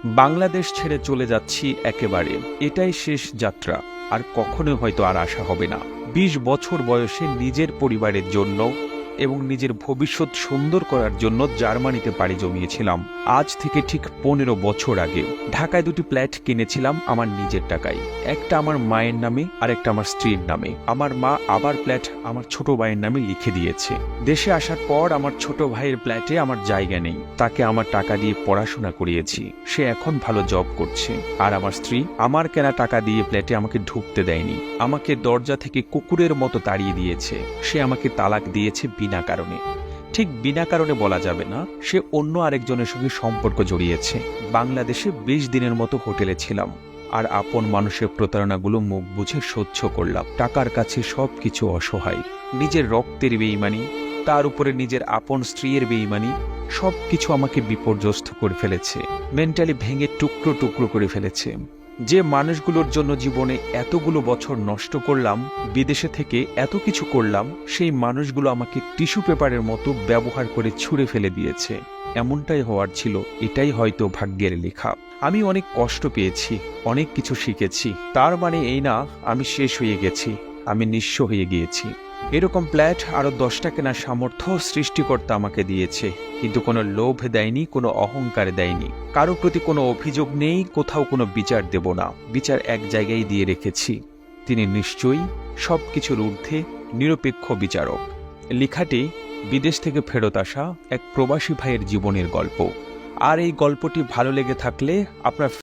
বাংলাদেশ ছেড়ে চলে যাচ্ছি একেবারে। এটাই শেষ যাত্রা। আর কখনো হয়তো আর আসা হবে না। ২০ বছর বয়সে নিজের পরিবারের জন্য এবং নিজের ভবিষ্যৎ সুন্দর করার জন্য জার্মানিতে পাড়ি জমিয়েছিলাম। আজ থেকে ঠিক ১৫ বছর আগে ঢাকায় দুটি ফ্ল্যাট কিনেছিলাম আমার নিজের টাকায়। একটা আমার মায়ের নামে আর একটা আমার স্ত্রীর নামে। আমার মা আবার ফ্ল্যাট আমার ছোট ভাইয়ের নামে লিখে দিয়েছে। দেশে আসার পর আমার ছোট ভাইয়ের ফ্ল্যাটে আমার জায়গা নেই। তাকে আমার টাকা দিয়ে পড়াশোনা করিয়েছি। সে এখন ভালো জব করছে। আর আমার স্ত্রী আমার কেনা টাকা দিয়ে ফ্ল্যাটে আমাকে ঢুকতে দেয়নি। আমাকে দরজা থেকে কুকুরের মতো তাড়িয়ে দিয়েছে। সে আমাকে তালাক দিয়েছে বিনা কারণে। ঠিক বিনা কারণে বলা যাবে না, সে অন্য আরেকজনের সঙ্গে সম্পর্ক জড়িয়েছে। বাংলাদেশে ২০ দিনের মতো হোটেলে ছিলাম। আর আপন মানুষের প্রতারণাগুলো মুখ বুঝে সহ্য করলাম। টাকার কাছে সবকিছু অসহায়। নিজের রক্তের বেঈমানি, তার উপরে নিজের আপন স্ত্রীর বেঈমানি, সবকিছু আমাকে বিপর্যস্ত করে ফেলেছে। মেন্টালি ভেঙে টুকরো টুকরো করে ফেলেছে। যে মানুষগুলোর জন্য জীবনে এতগুলো বছর নষ্ট করলাম, বিদেশে থেকে এত কিছু করলাম, সেই মানুষগুলো আমাকে টিস্যু পেপারের মতো ব্যবহার করে ছুঁড়ে ফেলে দিয়েছে। এমনটাই হওয়ার ছিল। এটাই হয়তো ভাগ্যের লেখা। আমি অনেক কষ্ট পেয়েছি, অনেক কিছু শিখেছি। তার মানে এই না আমি শেষ হয়ে গেছি, আমি নিঃস্ব হয়ে গিয়েছি। এরকম ফ্ল্যাট আরো 10টা কেনার সামর্থ্য সৃষ্টিকর্তা আমাকে দিয়েছে, কিন্তু কোনো লোভ দেয়নি, কোনো অহংকার দেয়নি। কারো প্রতি কোনো অভিযোগ নেই, কোথাও কোনো বিচার দেব না। বিচার এক জায়গায় দিয়ে রেখেছি। তিনি নিশ্চয়ই সবকিছুর ঊর্ধ্বে নিরপেক্ষ বিচারক। লেখাটি বিদেশ থেকে ফেরত আসা এক প্রবাসী ভাইয়ের জীবনের গল্প। আর এই গল্পটি ভালো লেগে থাকলে আপনার